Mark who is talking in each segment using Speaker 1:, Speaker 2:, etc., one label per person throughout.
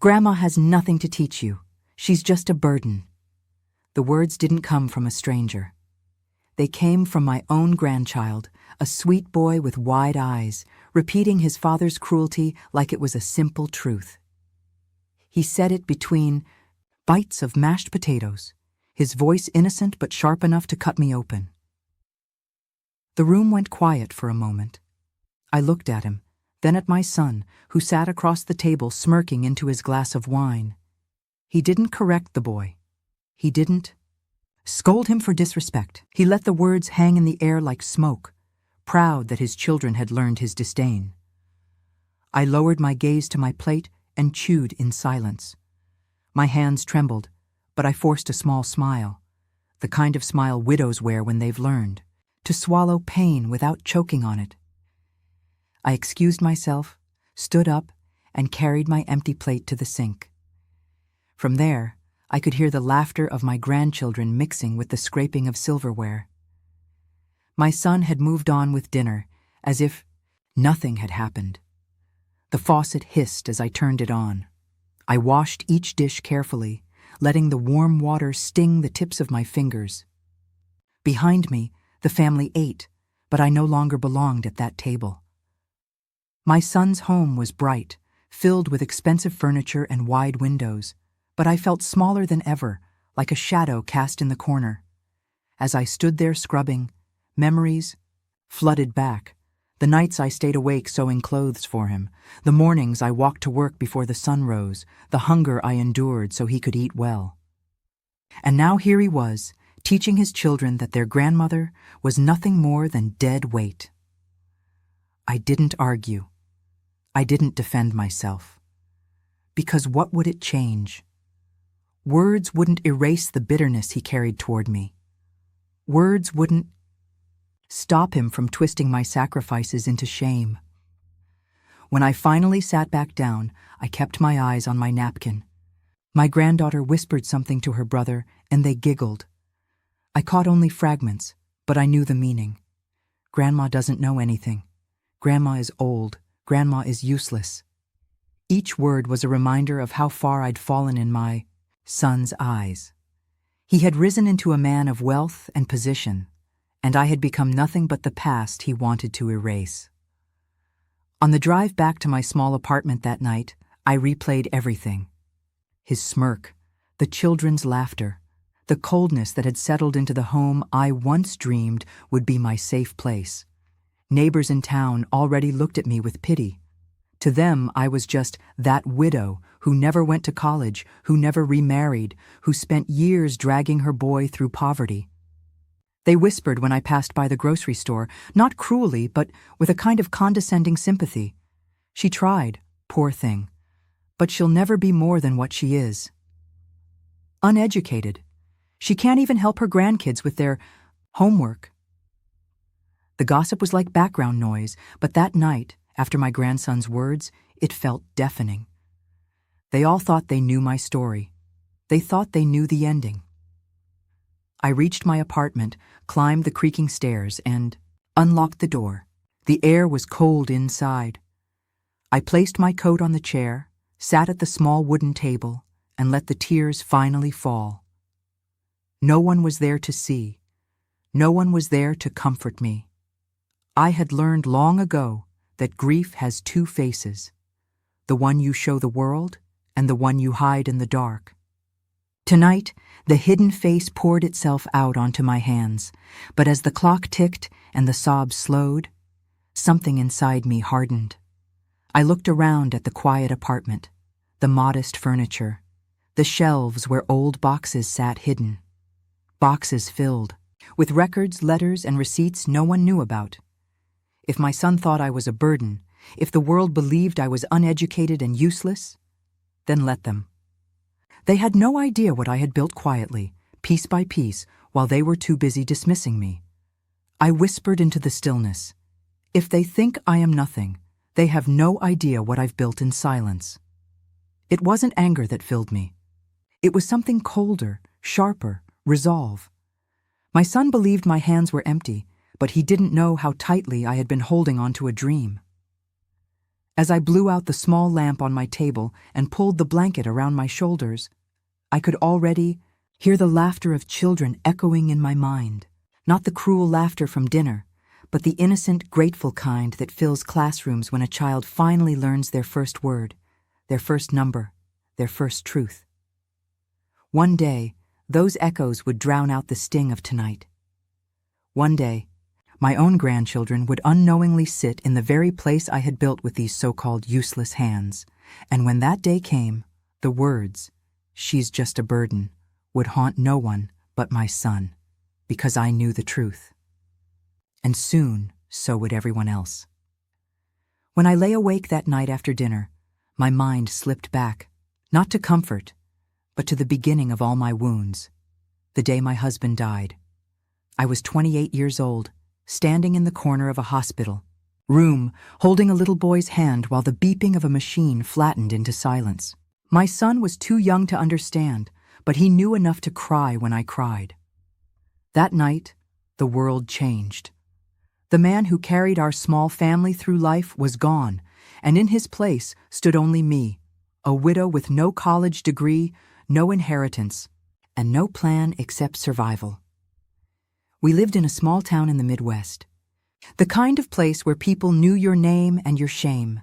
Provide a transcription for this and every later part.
Speaker 1: Grandma has nothing to teach you. She's just a burden. The words didn't come from a stranger. They came from my own grandchild, a sweet boy with wide eyes, repeating his father's cruelty like it was a simple truth. He said it between bites of mashed potatoes, his voice innocent but sharp enough to cut me open. The room went quiet for a moment. I looked at him, then at my son, who sat across the table smirking into his glass of wine. He didn't correct the boy. He didn't scold him for disrespect. He let the words hang in the air like smoke, proud that his children had learned his disdain. I lowered my gaze to my plate and chewed in silence. My hands trembled, but I forced a small smile, the kind of smile widows wear when they've learned to swallow pain without choking on it. I excused myself, stood up, and carried my empty plate to the sink. From there, I could hear the laughter of my grandchildren mixing with the scraping of silverware. My son had moved on with dinner, as if nothing had happened. The faucet hissed as I turned it on. I washed each dish carefully, letting the warm water sting the tips of my fingers. Behind me, the family ate, but I no longer belonged at that table. My son's home was bright, filled with expensive furniture and wide windows, but I felt smaller than ever, like a shadow cast in the corner. As I stood there scrubbing, memories flooded back. The nights I stayed awake sewing clothes for him, the mornings I walked to work before the sun rose, the hunger I endured so he could eat well. And now here he was, teaching his children that their grandmother was nothing more than dead weight. I didn't argue. I didn't defend myself. Because what would it change? Words wouldn't erase the bitterness he carried toward me. Words wouldn't stop him from twisting my sacrifices into shame. When I finally sat back down, I kept my eyes on my napkin. My granddaughter whispered something to her brother, and they giggled. I caught only fragments, but I knew the meaning. Grandma doesn't know anything. Grandma is old. Grandma is useless. Each word was a reminder of how far I'd fallen in my son's eyes. He had risen into a man of wealth and position, and I had become nothing but the past he wanted to erase. On the drive back to my small apartment that night, I replayed everything. His smirk, the children's laughter, the coldness that had settled into the home I once dreamed would be my safe place. Neighbors in town already looked at me with pity. To them, I was just that widow who never went to college, who never remarried, who spent years dragging her boy through poverty. They whispered when I passed by the grocery store, not cruelly, but with a kind of condescending sympathy. She tried, poor thing, but she'll never be more than what she is. Uneducated. She can't even help her grandkids with their homework. The gossip was like background noise, but that night, after my grandson's words, it felt deafening. They all thought they knew my story. They thought they knew the ending. I reached my apartment, climbed the creaking stairs, and unlocked the door. The air was cold inside. I placed my coat on the chair, sat at the small wooden table, and let the tears finally fall. No one was there to see. No one was there to comfort me. I had learned long ago that grief has two faces, the one you show the world and the one you hide in the dark. Tonight, the hidden face poured itself out onto my hands, but as the clock ticked and the sobs slowed, something inside me hardened. I looked around at the quiet apartment, the modest furniture, the shelves where old boxes sat hidden. Boxes filled with records, letters, and receipts no one knew about. If my son thought I was a burden, if the world believed I was uneducated and useless, then let them. They had no idea what I had built quietly, piece by piece, while they were too busy dismissing me. I whispered into the stillness, "If they think I am nothing, they have no idea what I've built in silence." It wasn't anger that filled me. It was something colder, sharper, resolve. My son believed my hands were empty, but he didn't know how tightly I had been holding on to a dream. As I blew out the small lamp on my table and pulled the blanket around my shoulders, I could already hear the laughter of children echoing in my mind. Not the cruel laughter from dinner, but the innocent, grateful kind that fills classrooms when a child finally learns their first word, their first number, their first truth. One day, those echoes would drown out the sting of tonight. One day, my own grandchildren would unknowingly sit in the very place I had built with these so-called useless hands, and when that day came, the words, "She's just a burden," would haunt no one but my son, because I knew the truth. And soon, so would everyone else. When I lay awake that night after dinner, my mind slipped back, not to comfort, but to the beginning of all my wounds, the day my husband died. I was 28 years old, standing in the corner of a hospital room, holding a little boy's hand while the beeping of a machine flattened into silence. My son was too young to understand, but he knew enough to cry when I cried. That night, the world changed. The man who carried our small family through life was gone, and in his place stood only me, a widow with no college degree, no inheritance, and no plan except survival. We lived in a small town in the Midwest, the kind of place where people knew your name and your shame.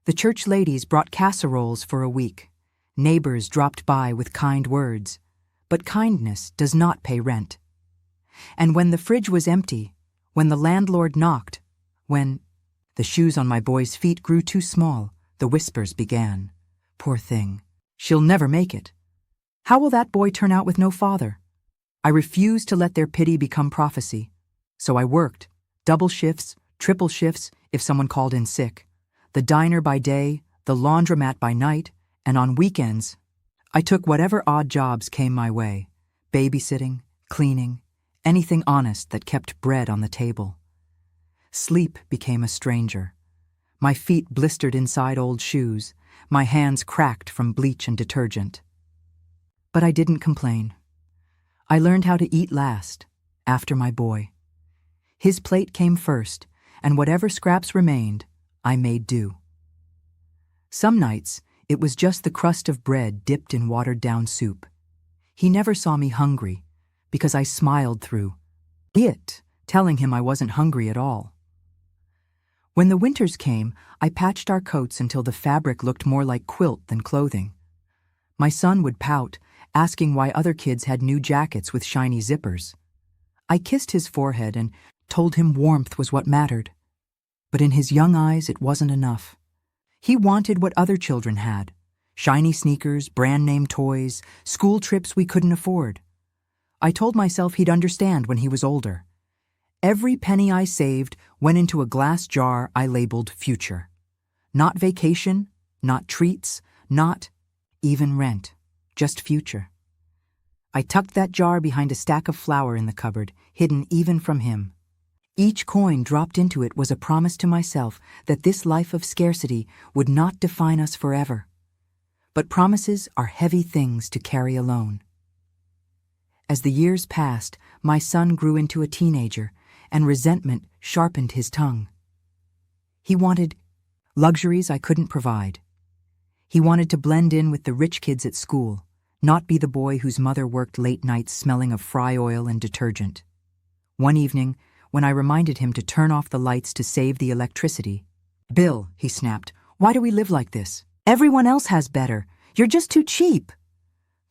Speaker 1: The church ladies brought casseroles for a week. Neighbors dropped by with kind words, but kindness does not pay rent. And when the fridge was empty, when the landlord knocked, when the shoes on my boy's feet grew too small, the whispers began. "Poor thing, she'll never make it. How will that boy turn out with no father?" I refused to let their pity become prophecy, so I worked, double shifts, triple shifts if someone called in sick, the diner by day, the laundromat by night, and on weekends, I took whatever odd jobs came my way, babysitting, cleaning, anything honest that kept bread on the table. Sleep became a stranger. My feet blistered inside old shoes, my hands cracked from bleach and detergent. But I didn't complain. I learned how to eat last, after my boy. His plate came first, and whatever scraps remained, I made do. Some nights, it was just the crust of bread dipped in watered-down soup. He never saw me hungry, because I smiled through it, telling him I wasn't hungry at all. When the winters came, I patched our coats until the fabric looked more like quilt than clothing. My son would pout, asking why other kids had new jackets with shiny zippers. I kissed his forehead and told him warmth was what mattered. But in his young eyes, it wasn't enough. He wanted what other children had: shiny sneakers, brand-name toys, school trips we couldn't afford. I told myself he'd understand when he was older. Every penny I saved went into a glass jar I labeled future. Not vacation, not treats, not even rent, just future. I tucked that jar behind a stack of flour in the cupboard, hidden even from him. Each coin dropped into it was a promise to myself that this life of scarcity would not define us forever. But promises are heavy things to carry alone. As the years passed, my son grew into a teenager, and resentment sharpened his tongue. He wanted luxuries I couldn't provide. He wanted to blend in with the rich kids at school, not be the boy whose mother worked late nights smelling of fry oil and detergent. One evening, when I reminded him to turn off the lights to save the electricity, "Bill," he snapped, "why do we live like this? Everyone else has better. You're just too cheap."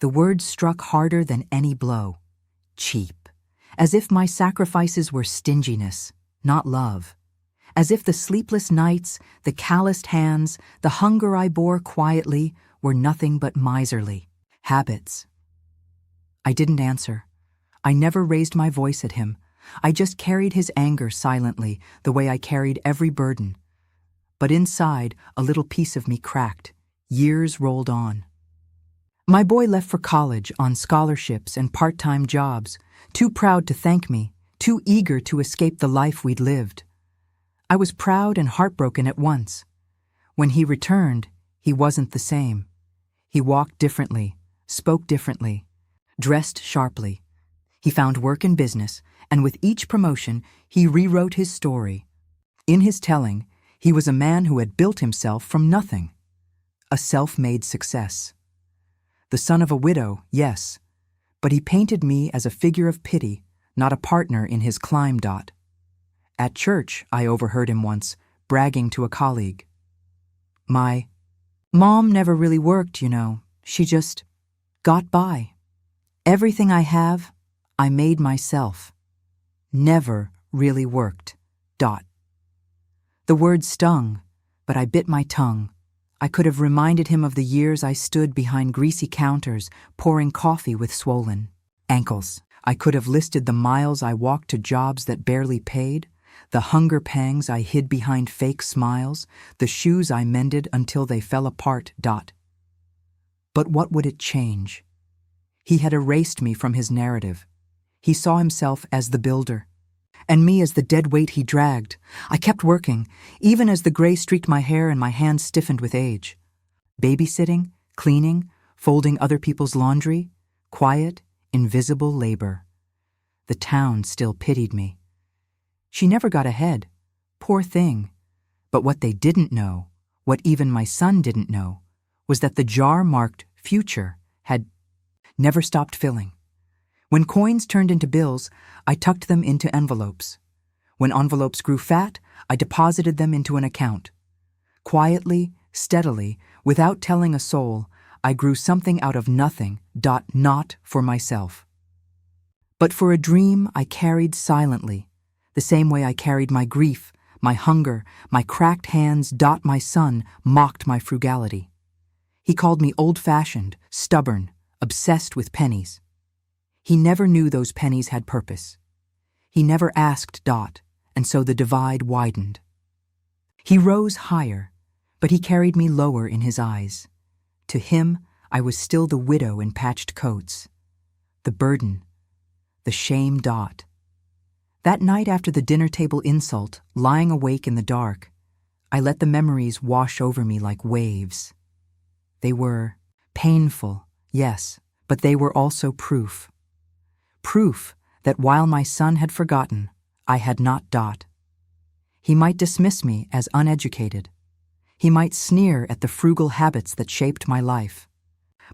Speaker 1: The words struck harder than any blow. Cheap. As if my sacrifices were stinginess, not love. As if the sleepless nights, the calloused hands, the hunger I bore quietly were nothing but miserly habits. I didn't answer. I never raised my voice at him. I just carried his anger silently, the way I carried every burden. But inside, a little piece of me cracked. Years rolled on. My boy left for college on scholarships and part-time jobs, too proud to thank me, too eager to escape the life we'd lived. I was proud and heartbroken at once. When he returned, he wasn't the same. He walked differently, spoke differently, dressed sharply. He found work in business, and with each promotion, he rewrote his story. In his telling, He was a man who had built himself from nothing. A self-made success. The son of a widow, yes, but he painted me as a figure of pity, not a partner in his climb. At church, I overheard him once, bragging to a colleague. My mom never really worked, you know. She just got by. Everything I have, I made myself. Never really worked. The words stung, but I bit my tongue. I could have reminded him of the years I stood behind greasy counters, pouring coffee with swollen ankles. I could have listed the miles I walked to jobs that barely paid, the hunger pangs I hid behind fake smiles, the shoes I mended until they fell apart. But what would it change? He had erased me from his narrative. He saw himself as the builder, and me as the dead weight he dragged. I kept working, even as the gray streaked my hair and my hands stiffened with age. Babysitting, cleaning, folding other people's laundry, quiet, invisible labor. The town still pitied me. She never got ahead. Poor thing. But what they didn't know, what even my son didn't know, was that the jar marked future had never stopped filling. When coins turned into bills, I tucked them into envelopes. When envelopes grew fat, I deposited them into an account. Quietly, steadily, without telling a soul, I grew something out of nothing, not for myself. But for a dream I carried silently, the same way I carried my grief, my hunger, my cracked hands. My son mocked my frugality. He called me old-fashioned, stubborn, obsessed with pennies. He never knew those pennies had purpose. He never asked. And so the divide widened. He rose higher, but he carried me lower in his eyes. To him, I was still the widow in patched coats. The burden, the shame. That night after the dinner table insult, lying awake in the dark, I let the memories wash over me like waves. They were painful, yes, but they were also proof. Proof that while my son had forgotten, I had not. He might dismiss me as uneducated. He might sneer at the frugal habits that shaped my life.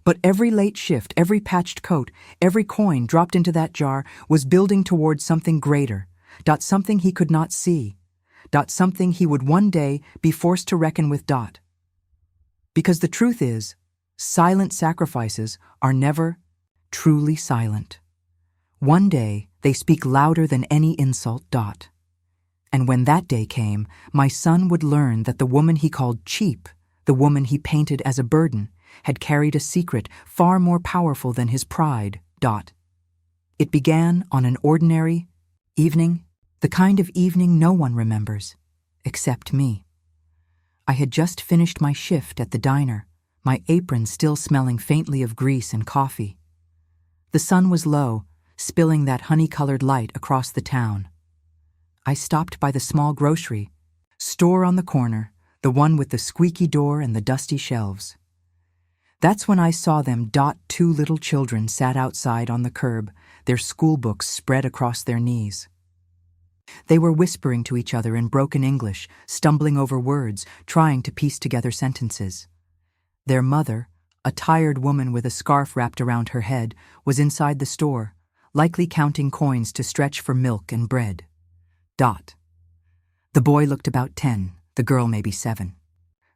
Speaker 1: But every late shift, every patched coat, every coin dropped into that jar was building towards something greater. Something he could not see. Something he would one day be forced to reckon with. Because the truth is, silent sacrifices are never truly silent. One day, they speak louder than any insult. And when that day came, my son would learn that the woman he called cheap, the woman he painted as a burden, had carried a secret far more powerful than his pride. It began on an ordinary evening, the kind of evening no one remembers, except me. I had just finished my shift at the diner, my apron still smelling faintly of grease and coffee. The sun was low, spilling that honey-colored light across the town. I stopped by the small grocery store on the corner, the one with the squeaky door and the dusty shelves. That's when I saw them. Two little children sat outside on the curb, their school books spread across their knees. They were whispering to each other in broken English, stumbling over words, trying to piece together sentences. Their mother, a tired woman with a scarf wrapped around her head, was inside the store, likely counting coins to stretch for milk and bread. The boy looked about 10, the girl maybe 7.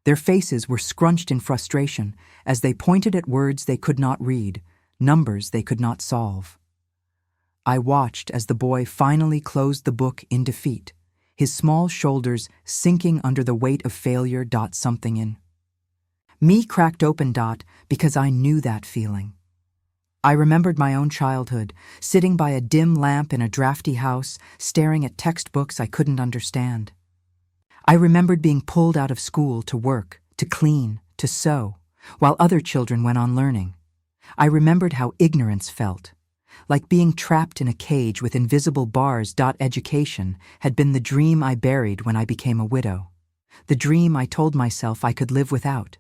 Speaker 1: Their faces were scrunched in frustration as they pointed at words they could not read, numbers they could not solve. I watched as the boy finally closed the book in defeat, his small shoulders sinking under the weight of failure. Something in me cracked open. Because I knew that feeling. I remembered my own childhood, sitting by a dim lamp in a drafty house, staring at textbooks I couldn't understand. I remembered being pulled out of school to work, to clean, to sew, while other children went on learning. I remembered how ignorance felt, like being trapped in a cage with invisible bars. Education had been the dream I buried when I became a widow, the dream I told myself I could live without.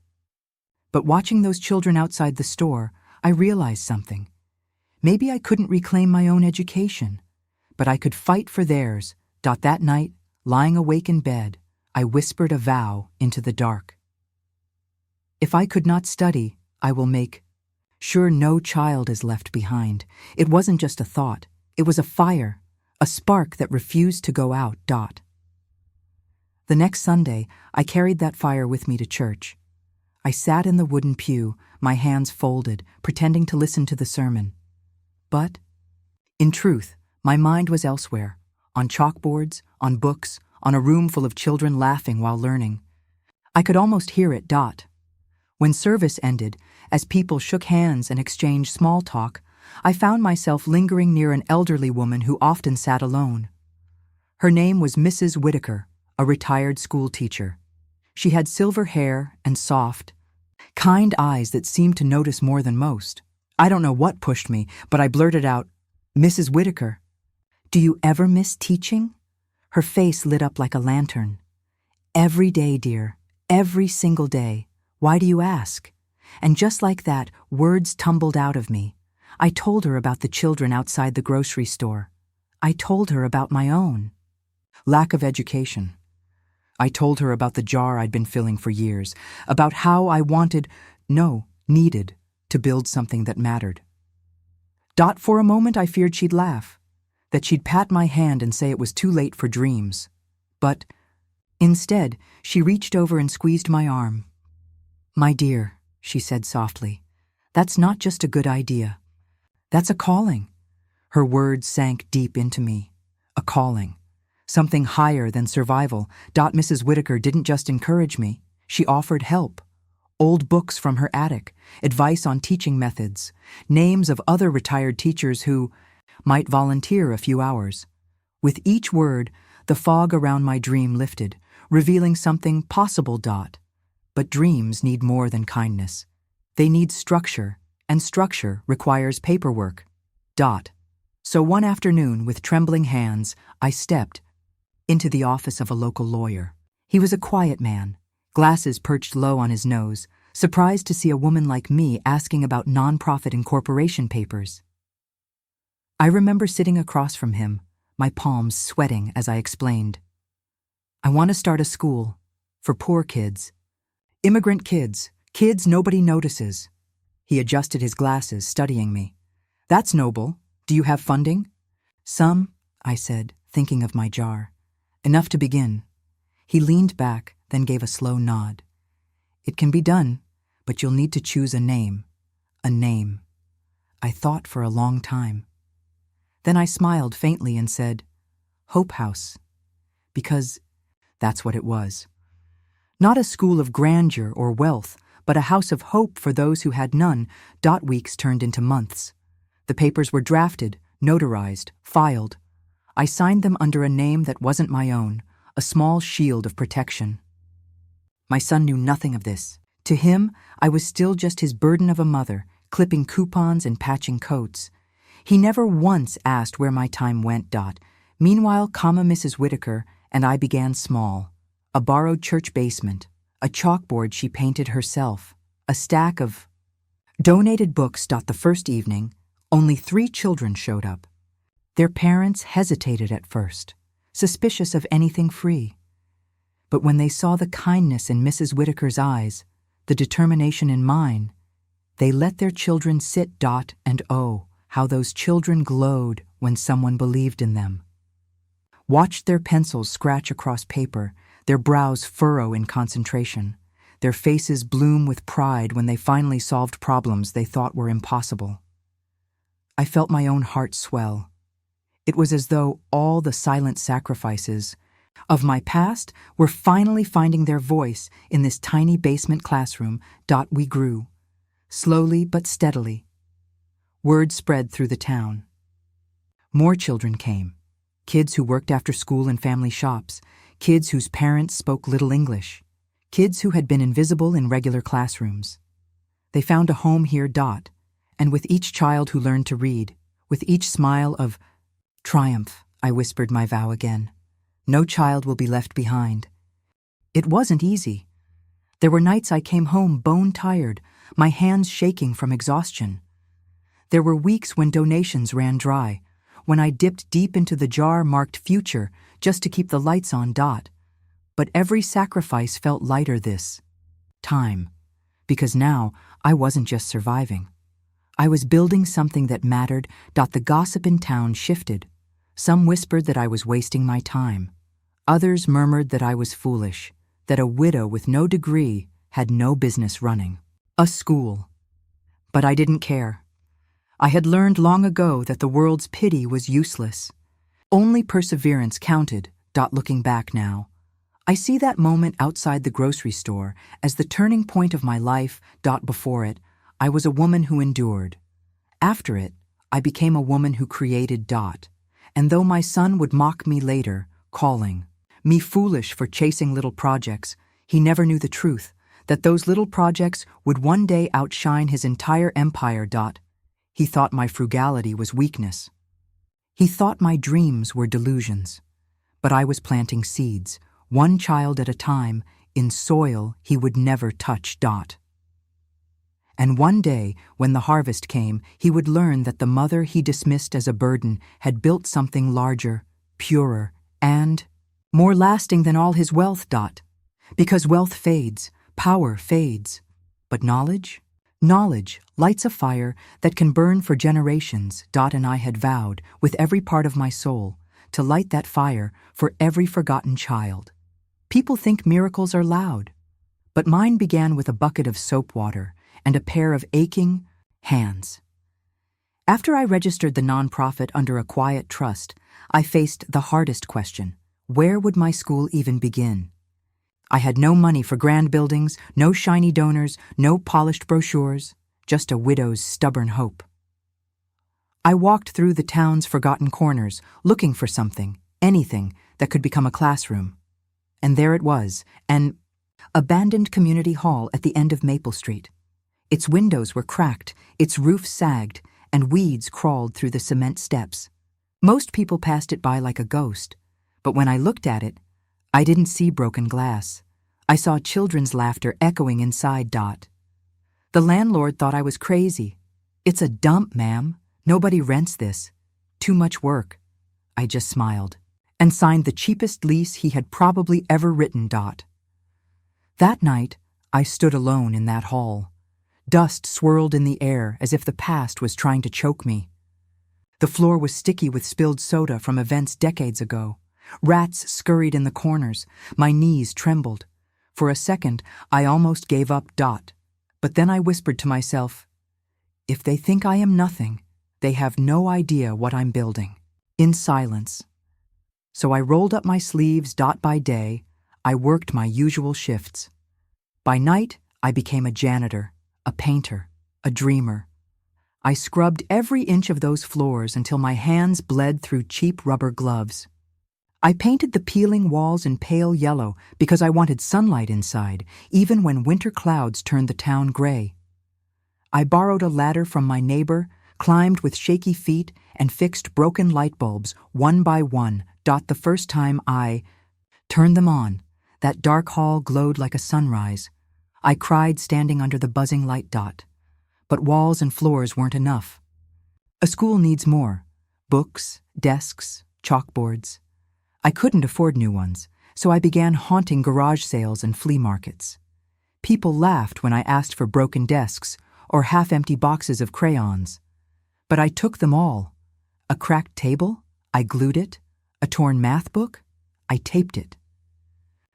Speaker 1: But watching those children outside the store, I realized something. Maybe I couldn't reclaim my own education, but I could fight for theirs. That night, lying awake in bed, I whispered a vow into the dark. If I could not study, I will make sure no child is left behind. It wasn't just a thought. It was a fire, a spark that refused to go out. The next Sunday, I carried that fire with me to church. I sat in the wooden pew, my hands folded, pretending to listen to the sermon. But, in truth, my mind was elsewhere, on chalkboards, on books, on a room full of children laughing while learning. I could almost hear it. When service ended, as people shook hands and exchanged small talk, I found myself lingering near an elderly woman who often sat alone. Her name was Mrs. Whitaker, a retired school teacher. She had silver hair and soft, kind eyes that seemed to notice more than most. I don't know what pushed me, but I blurted out, "Mrs. Whitaker, do you ever miss teaching?" Her face lit up like a lantern. "Every day, dear, every single day. Why do you ask?" And just like that, words tumbled out of me. I told her about the children outside the grocery store. I told her about my own lack of education. I told her about the jar I'd been filling for years, about how I needed to build something that mattered. For a moment I feared she'd laugh, that she'd pat my hand and say it was too late for dreams. But instead, she reached over and squeezed my arm. "My dear," she said softly, "that's not just a good idea. That's a calling." Her words sank deep into me. A calling. Something higher than survival. Mrs. Whitaker didn't just encourage me, she offered help. Old books from her attic, advice on teaching methods, names of other retired teachers who might volunteer a few hours. With each word, the fog around my dream lifted, revealing something possible. But dreams need more than kindness. They need structure, and structure requires paperwork. So one afternoon, with trembling hands, I stepped into the office of a local lawyer. He was a quiet man, glasses perched low on his nose, surprised to see a woman like me asking about nonprofit incorporation papers. I remember sitting across from him, my palms sweating as I explained. "I want to start a school for poor kids. Immigrant kids, kids nobody notices." He adjusted his glasses, studying me. "That's noble. Do you have funding?" "Some," I said, thinking of my jar. "Enough to begin." He leaned back, then gave a slow nod. "It can be done, but you'll need to choose a name." A name. I thought for a long time. Then I smiled faintly and said, "Hope House." Because that's what it was. Not a school of grandeur or wealth, but a house of hope for those who had none. Weeks turned into months. The papers were drafted, notarized, filed. I signed them under a name that wasn't my own, a small shield of protection. My son knew nothing of this. To him, I was still just his burden of a mother, clipping coupons and patching coats. He never once asked where my time went. Meanwhile, Mrs. Whitaker and I began small. A borrowed church basement, a chalkboard she painted herself, a stack of donated books. The first evening, only 3 children showed up. Their parents hesitated at first, suspicious of anything free. But when they saw the kindness in Mrs. Whitaker's eyes, the determination in mine, they let their children sit. And oh, how those children glowed when someone believed in them. Watched their pencils scratch across paper, their brows furrow in concentration, their faces bloom with pride when they finally solved problems they thought were impossible. I felt my own heart swell. It was as though all the silent sacrifices of my past were finally finding their voice in this tiny basement classroom. We grew, slowly but steadily. Word spread through the town. More children came, kids who worked after school in family shops, kids whose parents spoke little English, kids who had been invisible in regular classrooms. They found a home here. And with each child who learned to read, with each smile of triumph, I whispered my vow again. No child will be left behind. It wasn't easy. There were nights I came home bone-tired, my hands shaking from exhaustion. There were weeks when donations ran dry, when I dipped deep into the jar marked future just to keep the lights on. But every sacrifice felt lighter this time, because now I wasn't just surviving. I was building something that mattered. The gossip in town shifted. Some whispered that I was wasting my time. Others murmured that I was foolish, that a widow with no degree had no business running a school. But I didn't care. I had learned long ago that the world's pity was useless. Only perseverance counted. Looking back now, I see that moment outside the grocery store as the turning point of my life. Before it, I was a woman who endured. After it, I became a woman who created. And though my son would mock me later, calling me foolish for chasing little projects, he never knew the truth, that those little projects would one day outshine his entire empire. He thought my frugality was weakness. He thought my dreams were delusions. But I was planting seeds, one child at a time, in soil he would never touch. And one day, when the harvest came, he would learn that the mother he dismissed as a burden had built something larger, purer, and more lasting than all his wealth. Because wealth fades, power fades. But knowledge? Knowledge lights a fire that can burn for generations. And I had vowed, with every part of my soul, to light that fire for every forgotten child. People think miracles are loud, but mine began with a bucket of soap water and a pair of aching hands. After I registered the nonprofit under a quiet trust, I faced the hardest question: where would my school even begin? I had no money for grand buildings, no shiny donors, no polished brochures, just a widow's stubborn hope. I walked through the town's forgotten corners, looking for something, anything, that could become a classroom. And there it was, an abandoned community hall at the end of Maple Street. Its windows were cracked, its roof sagged, and weeds crawled through the cement steps. Most people passed it by like a ghost, but when I looked at it, I didn't see broken glass. I saw children's laughter echoing inside. The landlord thought I was crazy. "It's a dump, ma'am. Nobody rents this. Too much work." I just smiled and signed the cheapest lease he had probably ever written. That night, I stood alone in that hall. Dust swirled in the air as if the past was trying to choke me. The floor was sticky with spilled soda from events decades ago. Rats scurried in the corners. My knees trembled. For a second, I almost gave up. But then I whispered to myself, if they think I am nothing, they have no idea what I'm building. In silence. So I rolled up my sleeves. By day, I worked my usual shifts. By night, I became a janitor, a painter, a dreamer. I scrubbed every inch of those floors until my hands bled through cheap rubber gloves. I painted the peeling walls in pale yellow because I wanted sunlight inside, even when winter clouds turned the town gray. I borrowed a ladder from my neighbor, climbed with shaky feet, and fixed broken light bulbs one by one. The first time I turned them on, that dark hall glowed like a sunrise. I cried standing under the buzzing light. But walls and floors weren't enough. A school needs more: books, desks, chalkboards. I couldn't afford new ones, so I began haunting garage sales and flea markets. People laughed when I asked for broken desks or half-empty boxes of crayons. But I took them all. A cracked table? I glued it. A torn math book? I taped it.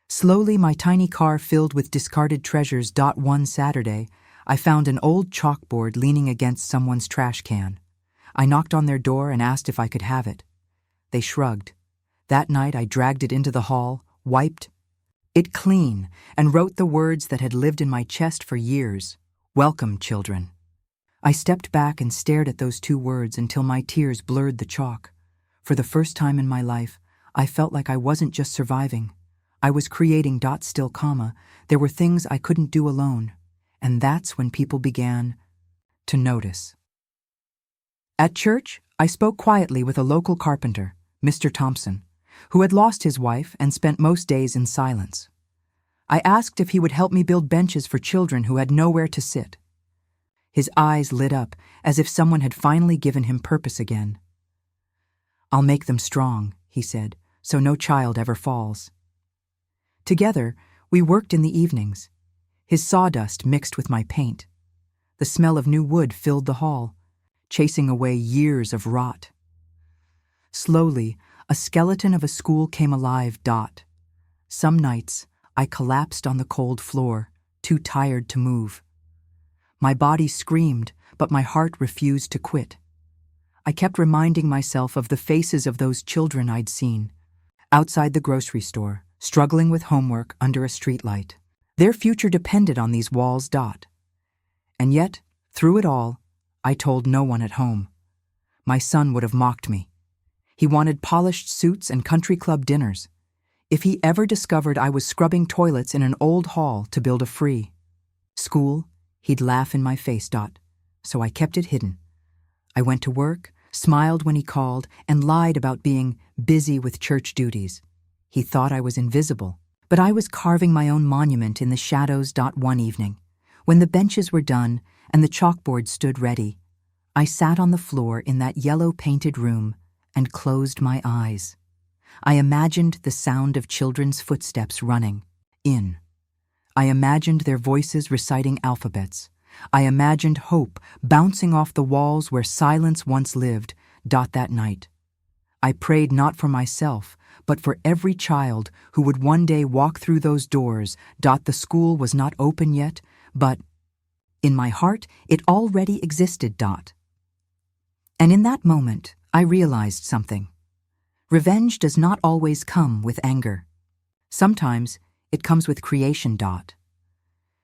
Speaker 1: Slowly, my tiny car filled with discarded treasures. One Saturday, I found an old chalkboard leaning against someone's trash can. I knocked on their door and asked if I could have it. They shrugged. That night, I dragged it into the hall, wiped it clean, and wrote the words that had lived in my chest for years: "Welcome, children." I stepped back and stared at those two words until my tears blurred the chalk. For the first time in my life, I felt like I wasn't just surviving. I was creating. Still, there were things I couldn't do alone, and that's when people began to notice. At church, I spoke quietly with a local carpenter, Mr. Thompson, who had lost his wife and spent most days in silence. I asked if he would help me build benches for children who had nowhere to sit. His eyes lit up as if someone had finally given him purpose again. "I'll make them strong," he said, "so no child ever falls." Together, we worked in the evenings. His sawdust mixed with my paint. The smell of new wood filled the hall, chasing away years of rot. Slowly, a skeleton of a school came alive. Some nights, I collapsed on the cold floor, too tired to move. My body screamed, but my heart refused to quit. I kept reminding myself of the faces of those children I'd seen, outside the grocery store, struggling with homework under a streetlight. Their future depended on these walls. And yet, through it all, I told no one at home. My son would have mocked me. He wanted polished suits and country club dinners. If he ever discovered I was scrubbing toilets in an old hall to build a free school, he'd laugh in my face. So I kept it hidden. I went to work, smiled when he called, and lied about being busy with church duties. He thought I was invisible, but I was carving my own monument in the shadows. One evening, when the benches were done and the chalkboard stood ready, I sat on the floor in that yellow-painted room and closed my eyes. I imagined the sound of children's footsteps running in. I imagined their voices reciting alphabets. I imagined hope bouncing off the walls where silence once lived. That night, I prayed not for myself, but for every child who would one day walk through those doors. The school was not open yet, but in my heart, it already existed. And in that moment, I realized something. Revenge does not always come with anger. Sometimes it comes with creation.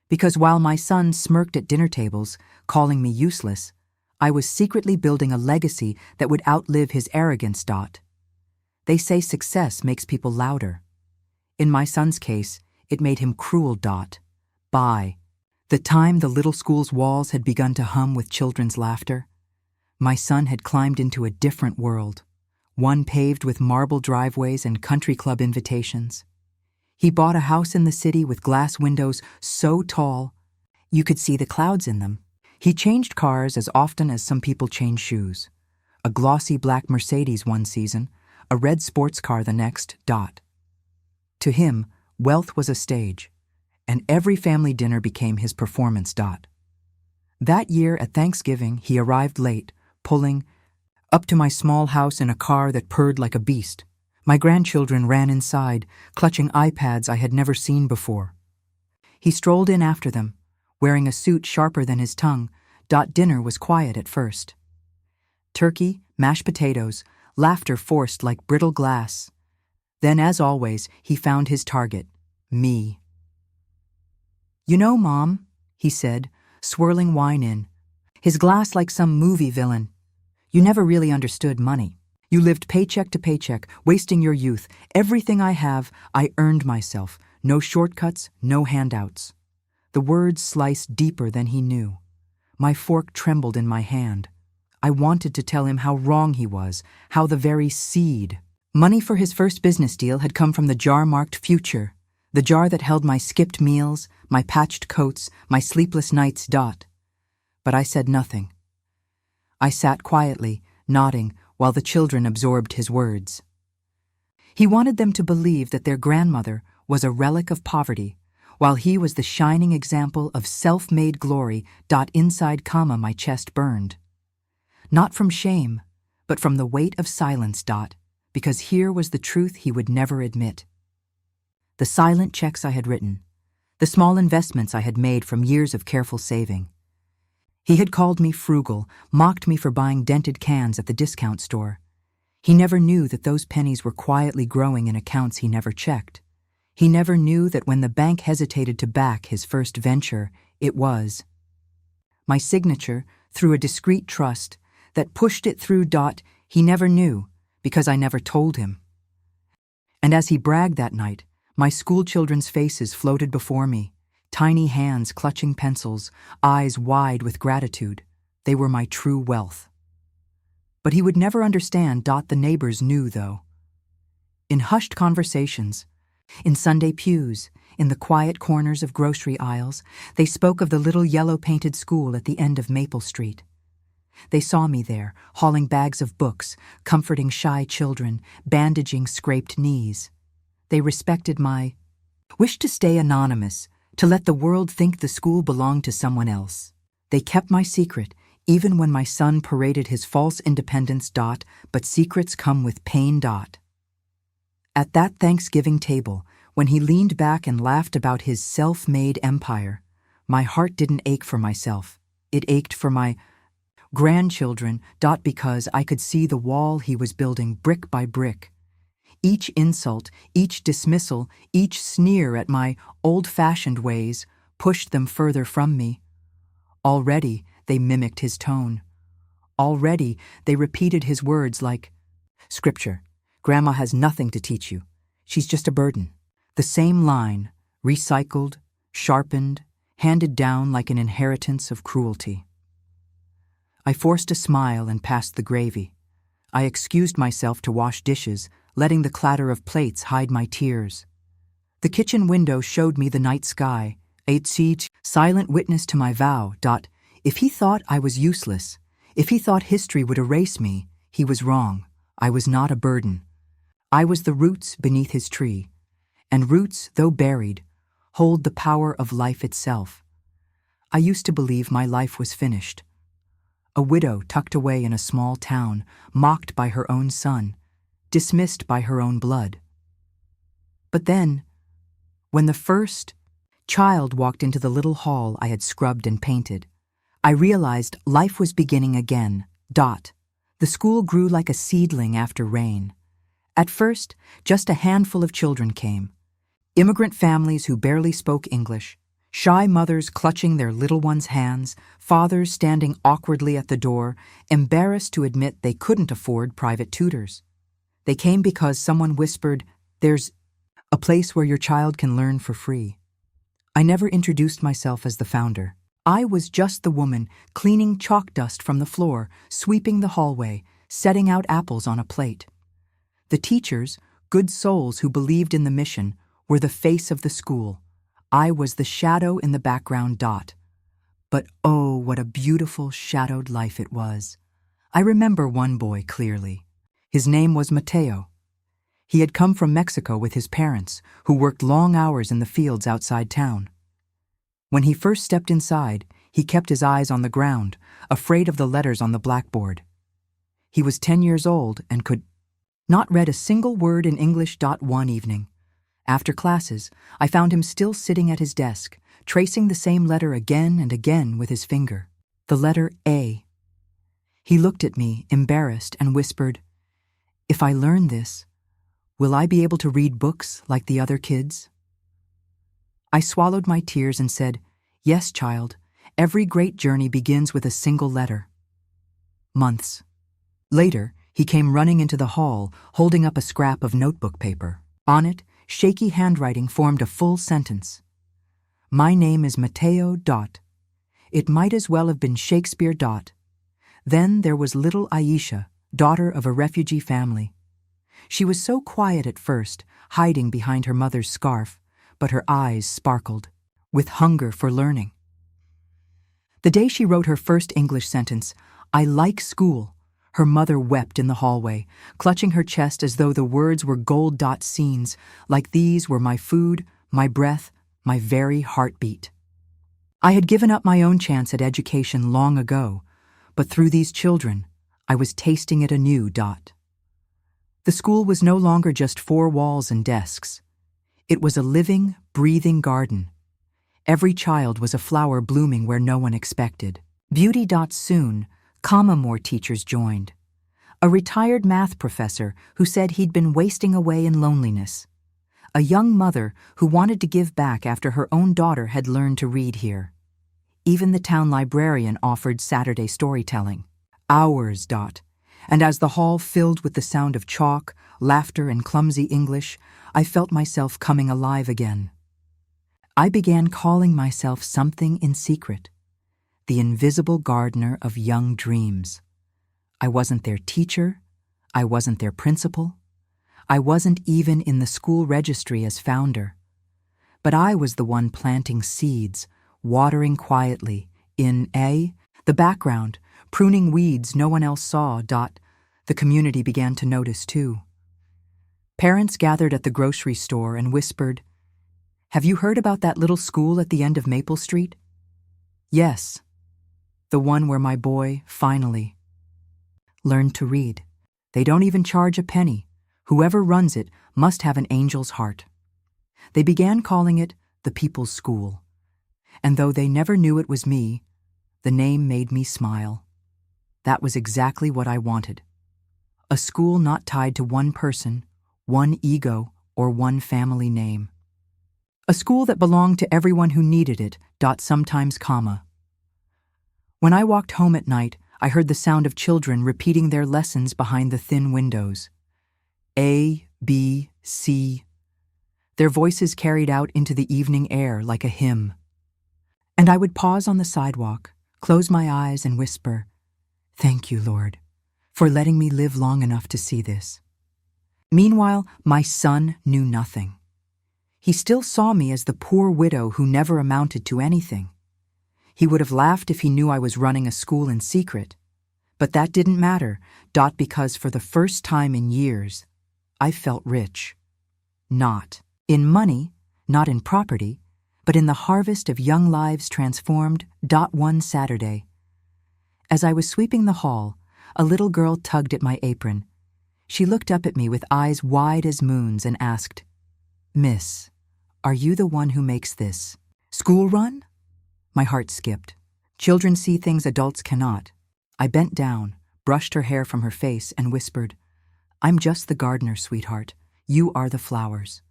Speaker 1: Because while my son smirked at dinner tables, calling me useless, I was secretly building a legacy that would outlive his arrogance. They say success makes people louder. In my son's case, it made him cruel. By the time the little school's walls had begun to hum with children's laughter, my son had climbed into a different world, one paved with marble driveways and country club invitations. He bought a house in the city with glass windows so tall you could see the clouds in them. He changed cars as often as some people change shoes. A glossy black Mercedes one season, a red sports car the next. To him, wealth was a stage, and every family dinner became his performance. That year at Thanksgiving, he arrived late, pulling up to my small house in a car that purred like a beast. My grandchildren ran inside, clutching iPads I had never seen before. He strolled in after them, wearing a suit sharper than his tongue. Dinner was quiet at first. Turkey, mashed potatoes, laughter forced like brittle glass. Then, as always, he found his target, me. "You know, Mom," he said, swirling wine in, his glass like some movie villain, "you never really understood money. You lived paycheck to paycheck, wasting your youth. Everything I have, I earned myself. No shortcuts, no handouts." The words sliced deeper than he knew. My fork trembled in my hand. I wanted to tell him how wrong he was, how the very seed. Money for his first business deal had come from the jar marked future, the jar that held my skipped meals, my patched coats, my sleepless nights. But I said nothing. I sat quietly, nodding, while the children absorbed his words. He wanted them to believe that their grandmother was a relic of poverty, while he was the shining example of self-made glory. Inside, my chest burned. Not from shame, but from the weight of silence. Because here was the truth he would never admit. The silent checks I had written, the small investments I had made from years of careful saving. He had called me frugal, mocked me for buying dented cans at the discount store. He never knew that those pennies were quietly growing in accounts he never checked. He never knew that when the bank hesitated to back his first venture, it was my signature through a discreet trust that pushed it through. He never knew, because I never told him. And as he bragged that night, my schoolchildren's faces floated before me, tiny hands clutching pencils, eyes wide with gratitude. They were my true wealth. But he would never understand. The neighbors knew, though. In hushed conversations, in Sunday pews, in the quiet corners of grocery aisles, they spoke of the little yellow-painted school at the end of Maple Street. They saw me there, hauling bags of books, comforting shy children, bandaging scraped knees. They respected my wished to stay anonymous, to let the world think the school belonged to someone else. They kept my secret, even when my son paraded his false independence. But secrets come with pain. At that Thanksgiving table, when he leaned back and laughed about his self-made empire, my heart didn't ache for myself. It ached for my grandchildren. Because I could see the wall he was building brick by brick. Each insult, each dismissal, each sneer at my old-fashioned ways pushed them further from me. Already they mimicked his tone. Already they repeated his words like, "Scripture, Grandma has nothing to teach you. She's just a burden." The same line, recycled, sharpened, handed down like an inheritance of cruelty. I forced a smile and passed the gravy. I excused myself to wash dishes, letting the clatter of plates hide my tears. The kitchen window showed me the night sky, a silent witness to my vow. If he thought I was useless, if he thought history would erase me, he was wrong. I was not a burden. I was the roots beneath his tree, and roots, though buried, hold the power of life itself. I used to believe my life was finished. A widow tucked away in a small town, mocked by her own son, dismissed by her own blood. But then, when the first child walked into the little hall I had scrubbed and painted, I realized life was beginning again. The school grew like a seedling after rain. At first, just a handful of children came. Immigrant families who barely spoke English, shy mothers clutching their little ones' hands, fathers standing awkwardly at the door, embarrassed to admit they couldn't afford private tutors. They came because someone whispered, "There's a place where your child can learn for free." I never introduced myself as the founder. I was just the woman cleaning chalk dust from the floor, sweeping the hallway, setting out apples on a plate. The teachers, good souls who believed in the mission, were the face of the school. I was the shadow in the background. But oh, what a beautiful, shadowed life it was. I remember one boy clearly. His name was Mateo. He had come from Mexico with his parents, who worked long hours in the fields outside town. When he first stepped inside, he kept his eyes on the ground, afraid of the letters on the blackboard. He was 10 years old and could not read a single word in English. One evening, after classes, I found him still sitting at his desk, tracing the same letter again and again with his finger, the letter A. He looked at me, embarrassed, and whispered, "If I learn this, will I be able to read books like the other kids?" I swallowed my tears and said, "Yes, child, every great journey begins with a single letter." Months later, he came running into the hall, holding up a scrap of notebook paper. On it, shaky handwriting formed a full sentence. "My name is Mateo. It might as well have been Shakespeare. Then there was little Aisha, daughter of a refugee family. She was so quiet at first, hiding behind her mother's scarf, but her eyes sparkled with hunger for learning. The day she wrote her first English sentence, 'I like school,' her mother wept in the hallway, clutching her chest as though the words were gold. Scenes like these were my food, my breath, my very heartbeat. I had given up my own chance at education long ago, but through these children, I was tasting it anew. The school was no longer just 4 walls and desks. It was a living, breathing garden. Every child was a flower blooming where no one expected. Beauty. Soon, more teachers joined. A retired math professor who said he'd been wasting away in loneliness. A young mother who wanted to give back after her own daughter had learned to read here. Even the town librarian offered Saturday storytelling. Hours. And as the hall filled with the sound of chalk, laughter, and clumsy English, I felt myself coming alive again. I began calling myself something in secret, the invisible gardener of young dreams. I wasn't their teacher, I wasn't their principal, I wasn't even in the school registry as founder. But I was the one planting seeds, watering quietly, the background, pruning weeds no one else saw. The community began to notice too. Parents gathered at the grocery store and whispered, Have you heard about that little school at the end of Maple Street? Yes, the one where my boy finally learned to read. They don't even charge a penny. Whoever runs it must have an angel's heart. They began calling it the People's School. And though they never knew it was me, the name made me smile. That was exactly what I wanted. A school not tied to one person, one ego, or one family name. A school that belonged to everyone who needed it, sometimes comma. When I walked home at night, I heard the sound of children repeating their lessons behind the thin windows. A, B, C. Their voices carried out into the evening air like a hymn. And I would pause on the sidewalk, close my eyes and whisper, "Thank you, Lord, for letting me live long enough to see this." Meanwhile, my son knew nothing. He still saw me as the poor widow who never amounted to anything. He would have laughed if he knew I was running a school in secret. But that didn't matter, because for the first time in years, I felt rich. Not in money, not in property, but in the harvest of young lives transformed. One Saturday, as I was sweeping the hall, a little girl tugged at my apron. She looked up at me with eyes wide as moons and asked, "Miss, are you the one who makes this school run?" My heart skipped. Children see things adults cannot. I bent down, brushed her hair from her face, and whispered, "I'm just the gardener, sweetheart. You are the flowers."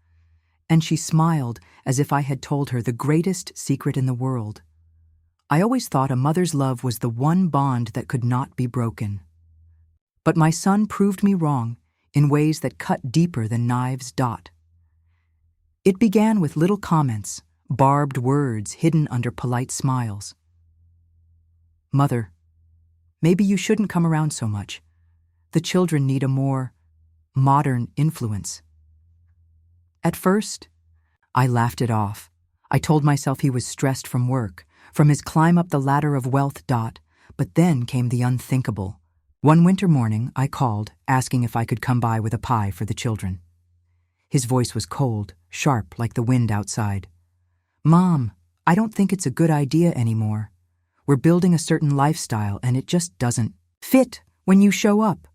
Speaker 1: And she smiled as if I had told her the greatest secret in the world. I always thought a mother's love was the one bond that could not be broken. But my son proved me wrong in ways that cut deeper than knives. It began with little comments, barbed words hidden under polite smiles. "Mother, maybe you shouldn't come around so much. The children need a more modern influence." At first, I laughed it off. I told myself he was stressed from work, from his climb up the ladder of wealth. But then came the unthinkable. One winter morning, I called, asking if I could come by with a pie for the children. His voice was cold, sharp like the wind outside. "Mom, I don't think it's a good idea anymore. We're building a certain lifestyle and it just doesn't fit when you show up.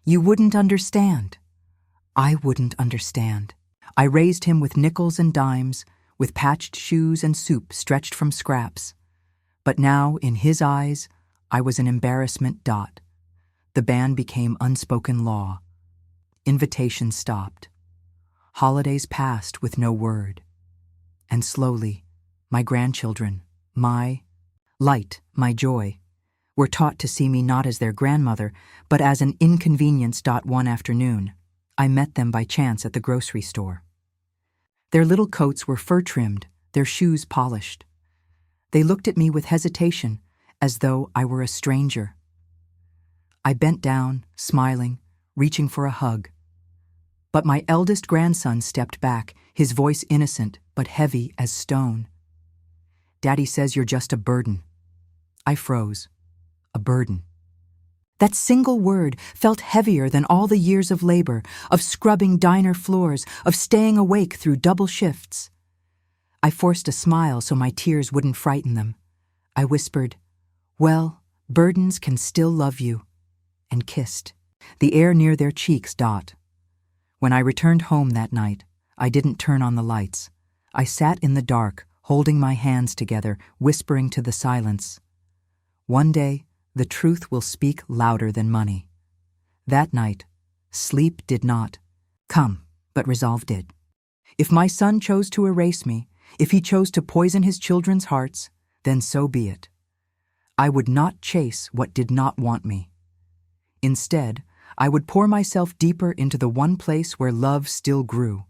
Speaker 1: You wouldn't understand." I wouldn't understand. I raised him with nickels and dimes, with patched shoes and soup stretched from scraps. But now, in his eyes, I was an embarrassment. The ban became unspoken law. Invitations stopped. Holidays passed with no word. And slowly, my grandchildren, my light, my joy, were taught to see me not as their grandmother, but as an inconvenience. One afternoon, I met them by chance at the grocery store. Their little coats were fur-trimmed, their shoes polished. They looked at me with hesitation, as though I were a stranger. I bent down, smiling, reaching for a hug. But my eldest grandson stepped back, his voice innocent but heavy as stone. "Daddy says you're just a burden." I froze. A burden. That single word felt heavier than all the years of labor, of scrubbing diner floors, of staying awake through double shifts. I forced a smile so my tears wouldn't frighten them. I whispered, "Well, burdens can still love you," and kissed, the air near their cheeks. When I returned home that night, I didn't turn on the lights. I sat in the dark, holding my hands together, whispering to the silence, "One day, the truth will speak louder than money." That night, sleep did not come, but resolve did. If my son chose to erase me, if he chose to poison his children's hearts, then so be it. I would not chase what did not want me. Instead, I would pour myself deeper into the one place where love still grew.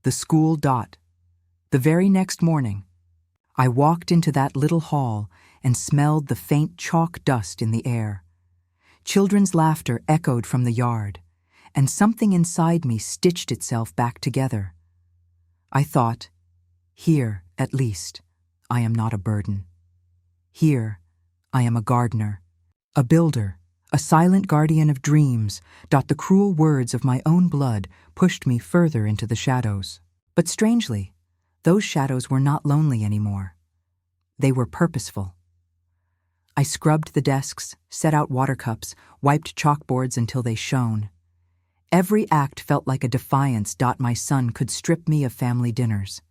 Speaker 1: The school. The very next morning, I walked into that little hall and smelled the faint chalk dust in the air. Children's laughter echoed from the yard, and something inside me stitched itself back together. I thought, here, at least, I am not a burden. Here, I am a gardener, a builder, a silent guardian of dreams. The cruel words of my own blood pushed me further into the shadows. But strangely, Those shadows were not lonely anymore. They were purposeful. I scrubbed the desks, set out water cups, wiped chalkboards until they shone. Every act felt like a defiance. My son could strip me of family dinners.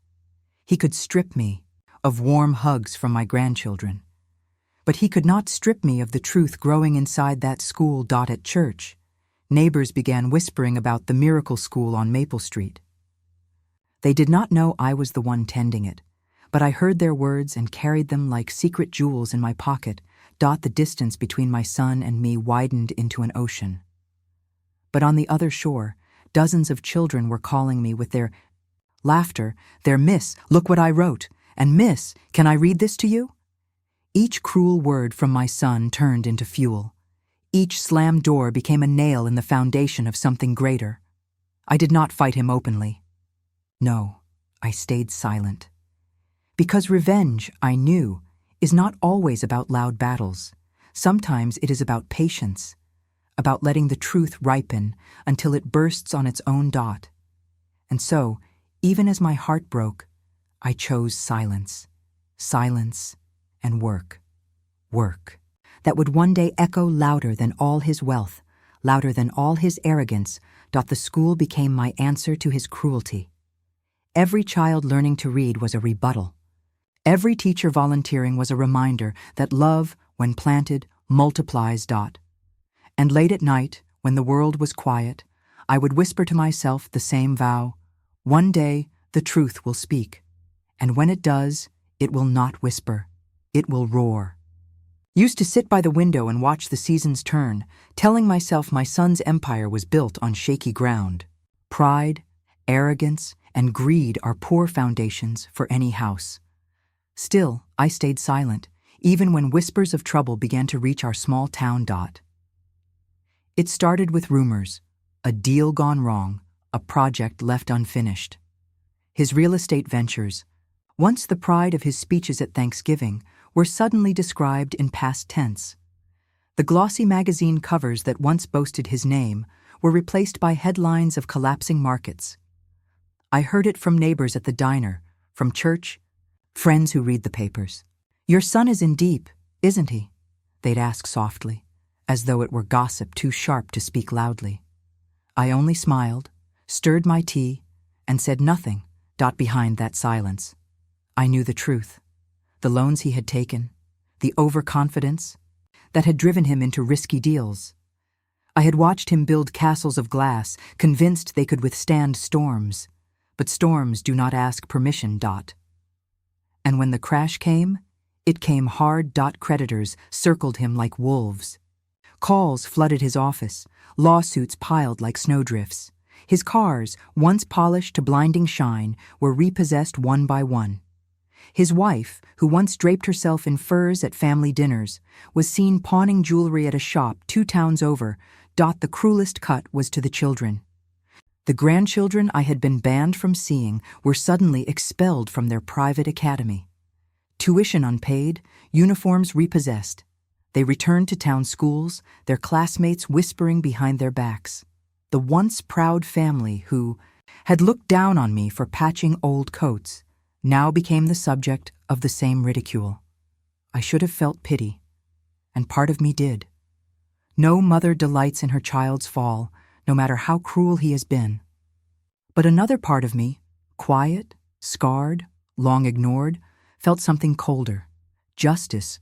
Speaker 1: He could strip me of warm hugs from my grandchildren. But he could not strip me of the truth growing inside that school. At church, neighbors began whispering about the miracle school on Maple Street. They did not know I was the one tending it, but I heard their words and carried them like secret jewels in my pocket. The distance between my son and me widened into an ocean. But on the other shore, dozens of children were calling me with their laughter, their "Miss, look what I wrote," and "Miss, can I read this to you?" Each cruel word from my son turned into fuel. Each slammed door became a nail in the foundation of something greater. I did not fight him openly. No, I stayed silent. Because revenge, I knew, is not always about loud battles. Sometimes it is about patience, about letting the truth ripen until it bursts on its own. And so, even as my heart broke, I chose silence, silence, and work, work, that would one day echo louder than all his wealth, louder than all his arrogance. The school became my answer to his cruelty. Every child learning to read was a rebuttal. Every teacher volunteering was a reminder that love, when planted, multiplies. And late at night, when the world was quiet, I would whisper to myself the same vow: one day the truth will speak, and when it does, it will not whisper, it will roar. Used to sit by the window and watch the seasons turn, telling myself my son's empire was built on shaky ground. Pride, arrogance, and greed are poor foundations for any house. Still, I stayed silent, even when whispers of trouble began to reach our small town. It started with rumors, a deal gone wrong, a project left unfinished. His real estate ventures, once the pride of his speeches at Thanksgiving, were suddenly described in past tense. The glossy magazine covers that once boasted his name were replaced by headlines of collapsing markets. I heard it from neighbors at the diner, from church, friends who read the papers. "Your son is in deep, isn't he?" they'd ask softly, as though it were gossip too sharp to speak loudly. I only smiled, stirred my tea, and said nothing. Behind that silence, I knew the truth. The loans he had taken, the overconfidence that had driven him into risky deals. I had watched him build castles of glass, convinced they could withstand storms. But storms do not ask permission. And when the crash came, it came hard. Creditors circled him like wolves. Calls flooded his office, lawsuits piled like snowdrifts. His cars, once polished to blinding shine, were repossessed one by one. His wife, who once draped herself in furs at family dinners, was seen pawning jewelry at a shop 2 towns over. The cruelest cut was to the children. The grandchildren I had been banned from seeing were suddenly expelled from their private academy. Tuition unpaid, uniforms repossessed. They returned to town schools, their classmates whispering behind their backs. The once proud family who had looked down on me for patching old coats now became the subject of the same ridicule. I should have felt pity, and part of me did. No mother delights in her child's fall, no matter how cruel he has been. But another part of me, quiet, scarred, long ignored, felt something colder. Justice.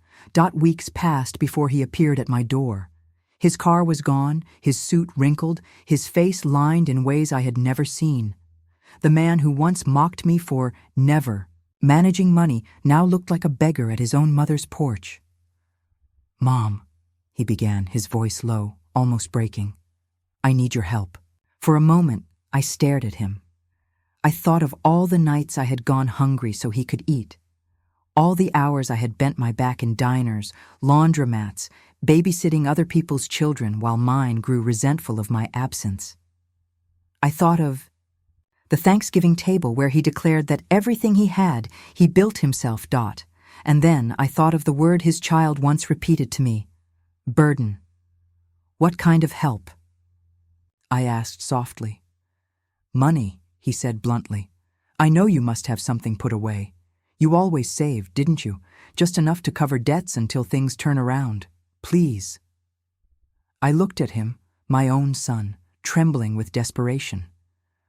Speaker 1: Weeks passed before he appeared at my door. His car was gone, his suit wrinkled, his face lined in ways I had never seen. The man who once mocked me for never managing money now looked like a beggar at his own mother's porch. "Mom," he began, his voice low, almost breaking. "I need your help." For a moment, I stared at him. I thought of all the nights I had gone hungry so he could eat. All the hours I had bent my back in diners, laundromats, babysitting other people's children while mine grew resentful of my absence. I thought of the Thanksgiving table where he declared that everything he had, he built himself. And then I thought of the word his child once repeated to me: burden. "What kind of help?" I asked softly. "Money," he said bluntly. I know you must have something put away. You always saved, didn't you? Just enough to cover debts until things turn around. Please." I looked at him, my own son, trembling with desperation.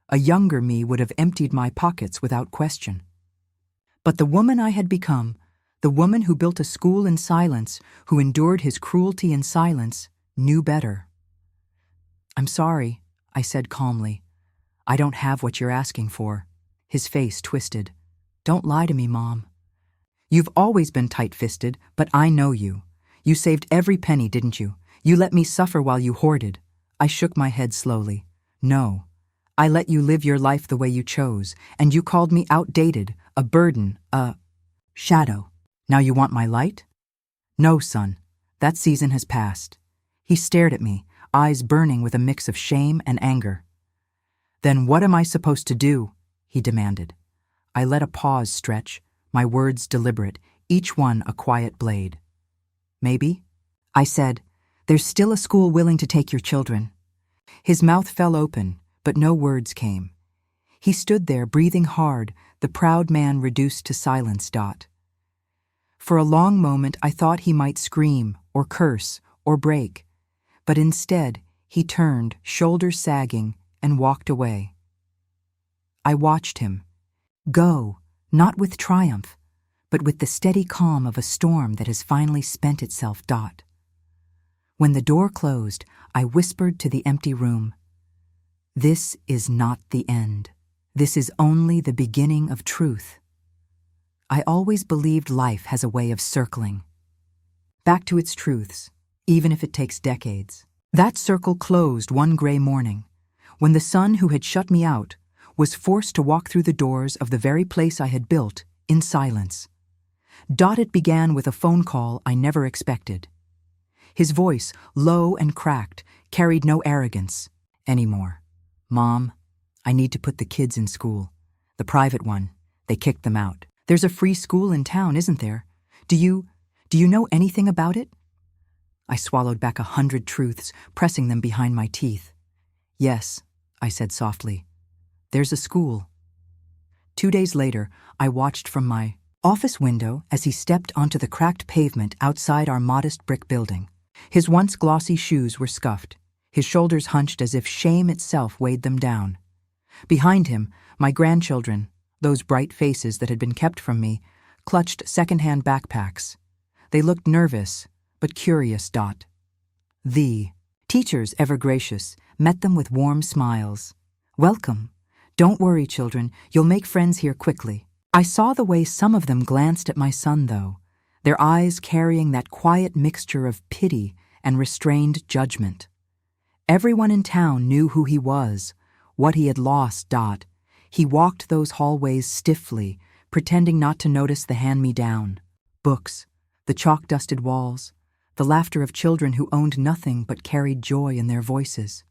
Speaker 1: A younger me would have emptied my pockets without question. But the woman I had become, the woman who built a school in silence, who endured his cruelty in silence, knew better. "I'm sorry," I said calmly. "I don't have what you're asking for." His face twisted. "Don't lie to me, Mom. You've always been tight-fisted, but I know you. You saved every penny, didn't you? You let me suffer while you hoarded." I shook my head slowly. "No. I let you live your life the way you chose, and you called me outdated, a burden, a shadow. Now you want my light?" "No, son. That season has passed." He stared at me, eyes burning with a mix of shame and anger. "Then what am I supposed to do?" he demanded. I let a pause stretch, my words deliberate, each one a quiet blade. "Maybe," I said, "there's still a school willing to take your children." His mouth fell open, but no words came. He stood there, breathing hard, the proud man reduced to silence. For a long moment I thought he might scream, or curse, or break, but instead he turned, shoulders sagging, and walked away. I watched him go, not with triumph, but with the steady calm of a storm that has finally spent itself. When the door closed, I whispered to the empty room, "This is not the end. This is only the beginning of truth." I always believed life has a way of circling back to its truths, even if it takes decades. That circle closed one gray morning, when the son who had shut me out was forced to walk through the doors of the very place I had built in silence. It began with a phone call I never expected. His voice, low and cracked, carried no arrogance anymore. "Mom, I need to put the kids in school. The private one. They kicked them out. There's a free school in town, isn't there? Do you know anything about it?" I swallowed back 100 truths, pressing them behind my teeth. "Yes," I said softly. "There's a school." 2 days later, I watched from my office window as he stepped onto the cracked pavement outside our modest brick building. His once glossy shoes were scuffed, his shoulders hunched as if shame itself weighed them down. Behind him, my grandchildren, those bright faces that had been kept from me, clutched second-hand backpacks. They looked nervous, but curious. The teachers, ever gracious, met them with warm smiles. "Welcome. Don't worry, children, you'll make friends here quickly." I saw the way some of them glanced at my son, though, their eyes carrying that quiet mixture of pity and restrained judgment. Everyone in town knew who he was, what he had lost. He walked those hallways stiffly, pretending not to notice the hand-me-down books, the chalk-dusted walls, the laughter of children who owned nothing but carried joy in their voices.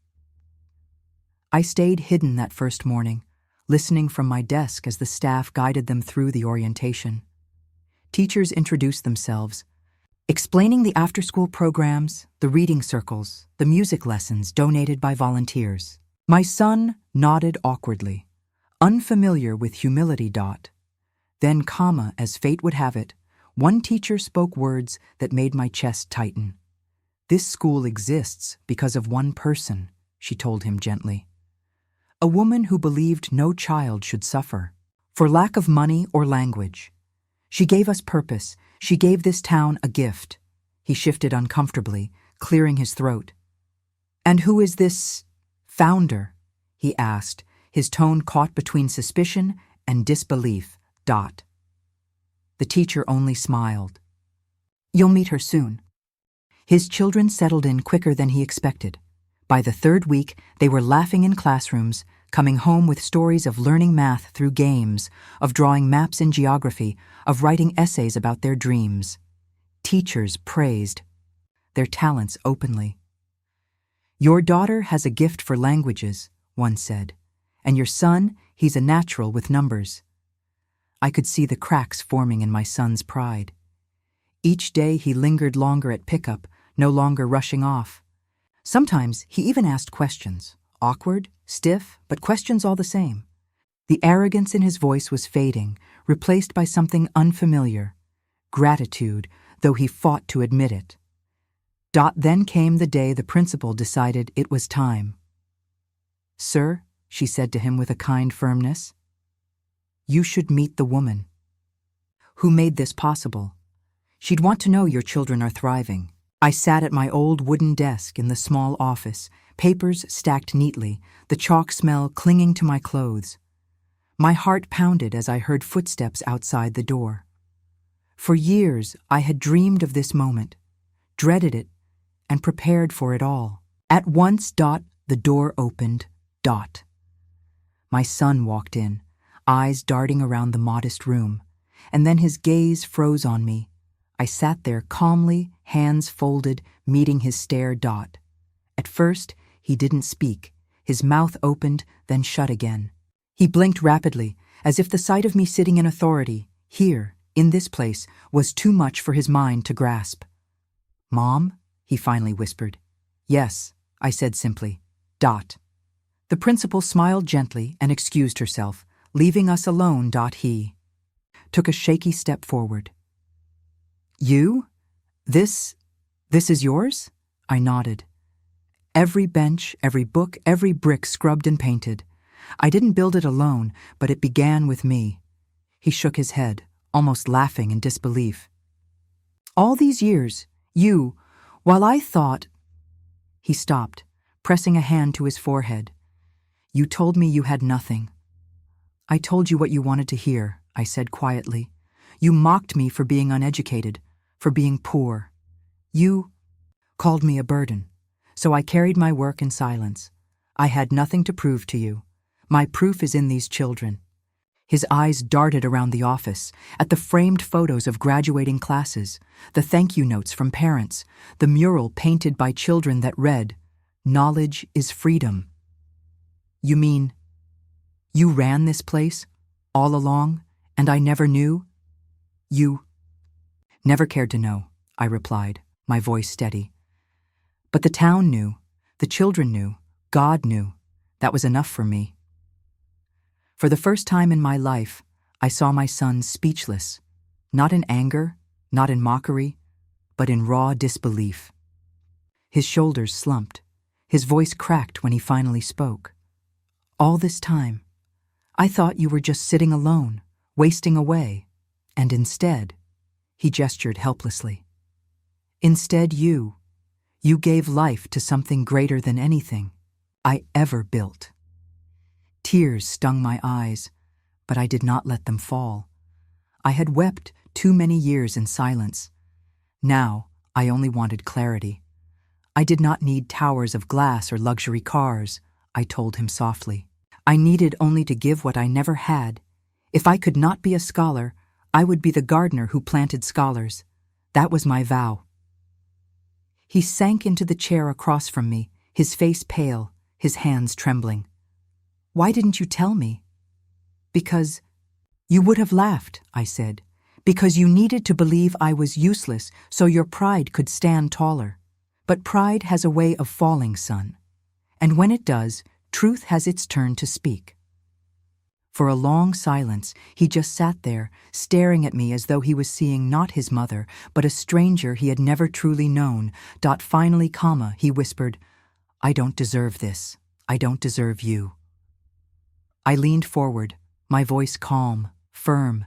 Speaker 1: I stayed hidden that first morning, listening from my desk as the staff guided them through the orientation. Teachers introduced themselves, explaining the after-school programs, the reading circles, the music lessons donated by volunteers. My son nodded awkwardly, unfamiliar with humility. Then, as fate would have it, one teacher spoke words that made my chest tighten. "This school exists because of one person," she told him gently. "A woman who believed no child should suffer for lack of money or language. She gave us purpose. She gave this town a gift." He shifted uncomfortably, clearing his throat. "And who is this founder?" he asked, his tone caught between suspicion and disbelief. The teacher only smiled. "You'll meet her soon." His children settled in quicker than he expected. By the third week, they were laughing in classrooms, coming home with stories of learning math through games, of drawing maps in geography, of writing essays about their dreams. Teachers praised their talents openly. "Your daughter has a gift for languages," one said, "and your son, he's a natural with numbers." I could see the cracks forming in my son's pride. Each day he lingered longer at pickup, no longer rushing off. Sometimes he even asked questions, awkward, stiff, but questions all the same. The arrogance in his voice was fading, replaced by something unfamiliar. Gratitude, though he fought to admit it. Then came the day the principal decided it was time. "Sir," she said to him with a kind firmness, "you should meet the woman who made this possible. She'd want to know your children are thriving." I sat at my old wooden desk in the small office, papers stacked neatly, the chalk smell clinging to my clothes. My heart pounded as I heard footsteps outside the door. For years, I had dreamed of this moment, dreaded it, and prepared for it all. At once, the door opened. My son walked in, eyes darting around the modest room, and then his gaze froze on me. I sat there calmly, hands folded, meeting his stare. At first, he didn't speak. His mouth opened, then shut again. He blinked rapidly, as if the sight of me sitting in authority, here, in this place, was too much for his mind to grasp. "Mom?" he finally whispered. "Yes," I said simply. The principal smiled gently and excused herself, leaving us alone. He took a shaky step forward. "You? This is yours?" I nodded. Every bench, every book, every brick scrubbed and painted. I didn't build it alone, but it began with me. He shook his head, almost laughing in disbelief. "All these years, while I thought—" He stopped, pressing a hand to his forehead. "You told me you had nothing." "I told you what you wanted to hear," I said quietly. "You mocked me for being uneducated, for being poor. You called me a burden, so I carried my work in silence. I had nothing to prove to you. My proof is in these children." His eyes darted around the office, at the framed photos of graduating classes, the thank you notes from parents, the mural painted by children that read, "Knowledge is freedom." "You mean, you ran this place, all along, and I never knew?" "You never cared to know," I replied, my voice steady. "But the town knew, the children knew, God knew. That was enough for me." For the first time in my life, I saw my son speechless, not in anger, not in mockery, but in raw disbelief. His shoulders slumped, his voice cracked when he finally spoke. "All this time, I thought you were just sitting alone, wasting away, and instead," he gestured helplessly, "instead you gave life to something greater than anything I ever built." Tears stung my eyes, but I did not let them fall. I had wept too many years in silence. Now I only wanted clarity. I did not need towers of glass or luxury cars, I told him softly. I needed only to give what I never had. If I could not be a scholar, I would be the gardener who planted scholars. That was my vow. He sank into the chair across from me, his face pale, his hands trembling. "Why didn't you tell me?" "Because you would have laughed," I said. "Because you needed to believe I was useless so your pride could stand taller. But pride has a way of falling, son. And when it does, truth has its turn to speak." For a long silence, he just sat there, staring at me as though he was seeing not his mother, but a stranger he had never truly known. Finally, he whispered, "I don't deserve this. I don't deserve you." I leaned forward, my voice calm, firm,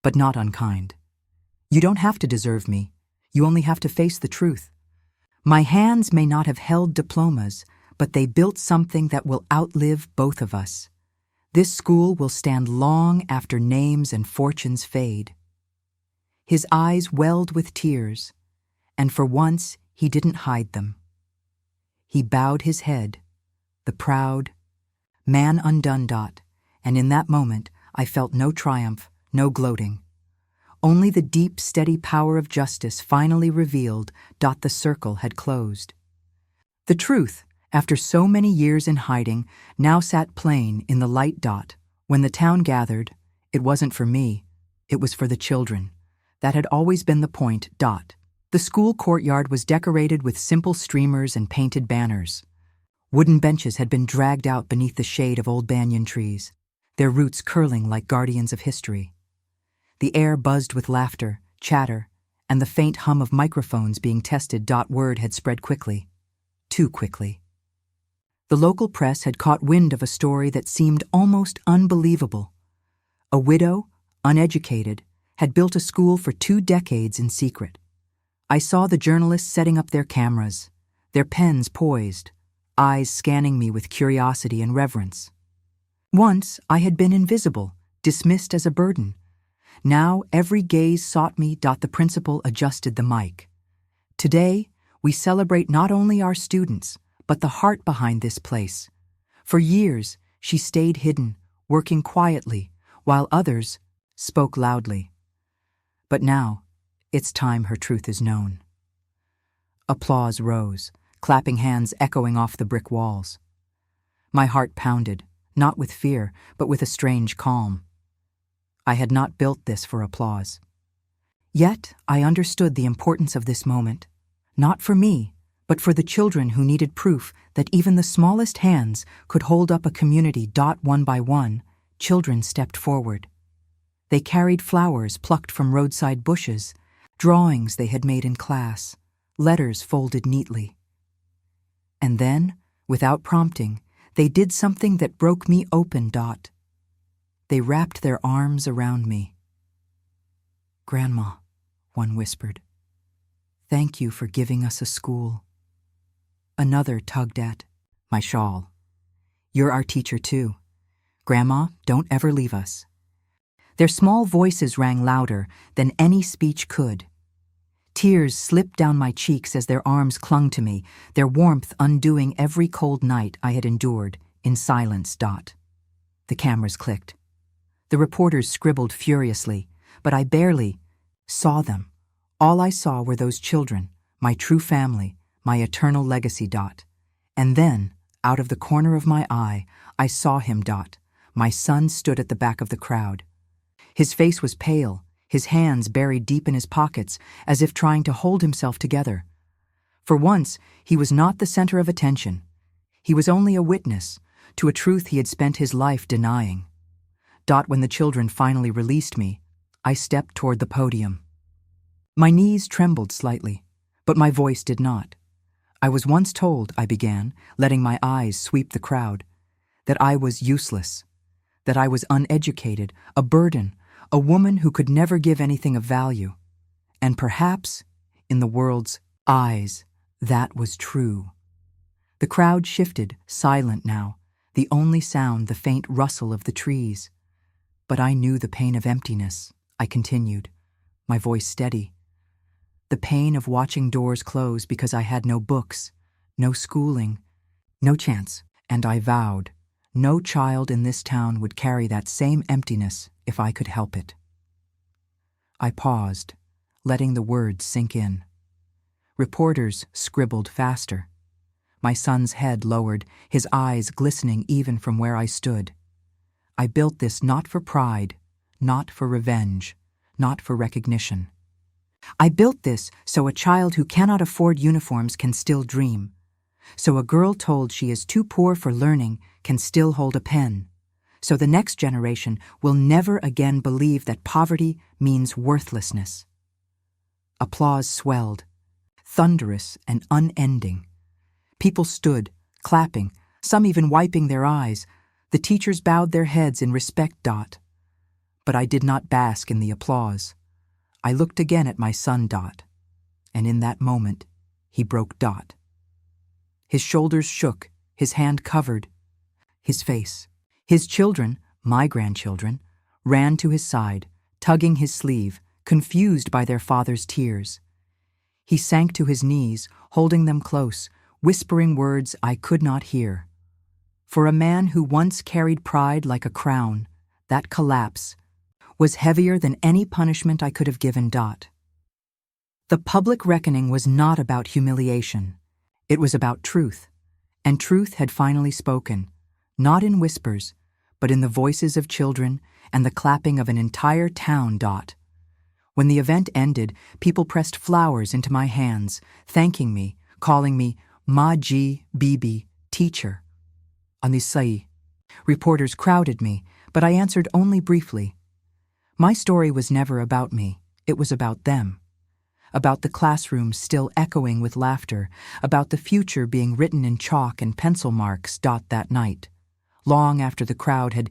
Speaker 1: but not unkind. "You don't have to deserve me. You only have to face the truth. My hands may not have held diplomas, but they built something that will outlive both of us. This school will stand long after names and fortunes fade." His eyes welled with tears, and for once he didn't hide them. He bowed his head, the proud man undone. And in that moment I felt no triumph, no gloating. Only the deep, steady power of justice finally revealed. The circle had closed. The truth, after so many years in hiding, now sat plain in the light. When the town gathered, it wasn't for me, it was for the children. That had always been the point. The school courtyard was decorated with simple streamers and painted banners. Wooden benches had been dragged out beneath the shade of old banyan trees. their roots curling like guardians of history. The air buzzed with laughter, chatter, and the faint hum of microphones being tested. Word had spread quickly, too quickly. The local press had caught wind of a story that seemed almost unbelievable. A widow, uneducated, had built a school for 2 decades in secret. I saw the journalists setting up their cameras, their pens poised, eyes scanning me with curiosity and reverence. Once I had been invisible, dismissed as a burden. Now every gaze sought me. The principal adjusted the mic. Today, we celebrate not only our students, but the heart behind this place. For years, she stayed hidden, working quietly, while others spoke loudly. But now, it's time her truth is known. Applause rose, clapping hands echoing off the brick walls. My heart pounded, not with fear, but with a strange calm. I had not built this for applause. Yet, I understood the importance of this moment, not for me, but for the children who needed proof that even the smallest hands could hold up a community. One by one, children stepped forward. They carried flowers plucked from roadside bushes, drawings they had made in class, letters folded neatly. And then, without prompting, they did something that broke me open. They wrapped their arms around me. "Grandma," one whispered, "thank you for giving us a school." Another tugged at my shawl. "You're our teacher too. Grandma, don't ever leave us." Their small voices rang louder than any speech could. Tears slipped down my cheeks as their arms clung to me, their warmth undoing every cold night I had endured in silence. The cameras clicked. The reporters scribbled furiously, but I barely saw them. All I saw were those children, my true family, my eternal legacy. And then, out of the corner of my eye, I saw him. My son stood at the back of the crowd. His face was pale, his hands buried deep in his pockets, as if trying to hold himself together. For once, he was not the center of attention. He was only a witness to a truth he had spent his life denying. When the children finally released me, I stepped toward the podium. My knees trembled slightly, but my voice did not. I was once told, I began, letting my eyes sweep the crowd, that I was useless, that I was uneducated, a burden, a woman who could never give anything of value. And perhaps, in the world's eyes, that was true. The crowd shifted, silent now, the only sound the faint rustle of the trees. But I knew the pain of emptiness, I continued, my voice steady. The pain of watching doors close because I had no books, no schooling, no chance. And I vowed, no child in this town would carry that same emptiness if I could help it. I paused, letting the words sink in. Reporters scribbled faster. My son's head lowered, his eyes glistening even from where I stood. I built this not for pride, not for revenge, not for recognition. I built this so a child who cannot afford uniforms can still dream, so a girl told she is too poor for learning can still hold a pen, so the next generation will never again believe that poverty means worthlessness. Applause swelled, thunderous and unending. People stood, clapping, some even wiping their eyes. The teachers bowed their heads in respect. But I did not bask in the applause. I looked again at my son. And in that moment, he broke. His shoulders shook, his hand covered his face. His children, my grandchildren, ran to his side, tugging his sleeve, confused by their father's tears. He sank to his knees, holding them close, whispering words I could not hear. For a man who once carried pride like a crown, that collapse was heavier than any punishment I could have given. The public reckoning was not about humiliation. It was about truth, and truth had finally spoken, not in whispers, but in the voices of children and the clapping of an entire town. When the event ended, people pressed flowers into my hands, thanking me, calling me Maji Bibi, teacher. On the Sai, reporters crowded me, but I answered only briefly. My story was never about me, it was about them. About the classrooms still echoing with laughter, about the future being written in chalk and pencil marks. That night, long after the crowd had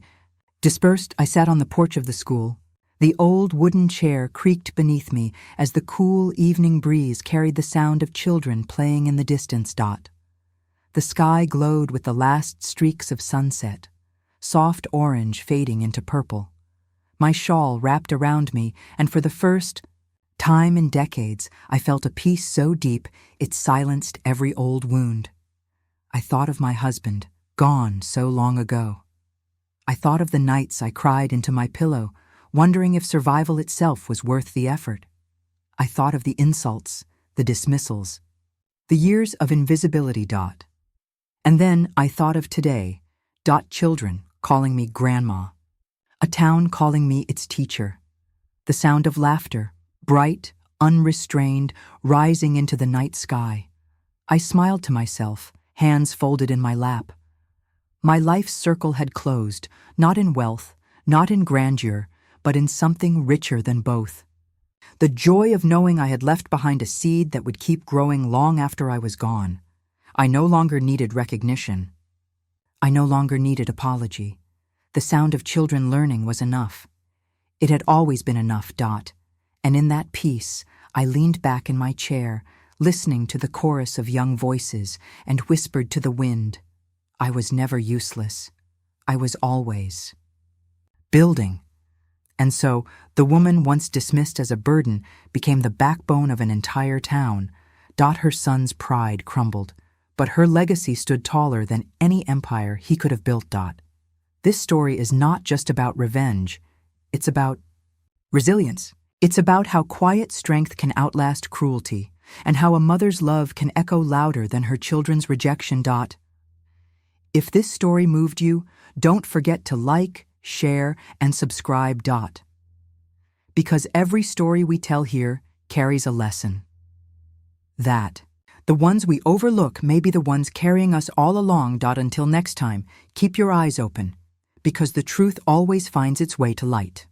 Speaker 1: dispersed, I sat on the porch of the school. The old wooden chair creaked beneath me as the cool evening breeze carried the sound of children playing in the distance. The sky glowed with the last streaks of sunset, soft orange fading into purple. My shawl wrapped around me, and for the first time in decades, I felt a peace so deep it silenced every old wound. I thought of my husband, gone so long ago. I thought of the nights I cried into my pillow, wondering if survival itself was worth the effort. I thought of the insults, the dismissals, the years of invisibility. And then I thought of today. Children calling me grandma. A town calling me its teacher. The sound of laughter, bright, unrestrained, rising into the night sky. I smiled to myself, hands folded in my lap. My life's circle had closed, not in wealth, not in grandeur, but in something richer than both. The joy of knowing I had left behind a seed that would keep growing long after I was gone. I no longer needed recognition. I no longer needed apology. The sound of children learning was enough. It had always been enough. And in that peace, I leaned back in my chair, listening to the chorus of young voices, and whispered to the wind, I was never useless. I was always building. And so, the woman once dismissed as a burden became the backbone of an entire town. Her son's pride crumbled, but her legacy stood taller than any empire he could have built. This story is not just about revenge, it's about resilience. It's about how quiet strength can outlast cruelty, and how a mother's love can echo louder than her children's rejection. If this story moved you, don't forget to like, share, and subscribe. Because every story we tell here carries a lesson. The ones we overlook may be the ones carrying us all along. Until next time, keep your eyes open, because the truth always finds its way to light.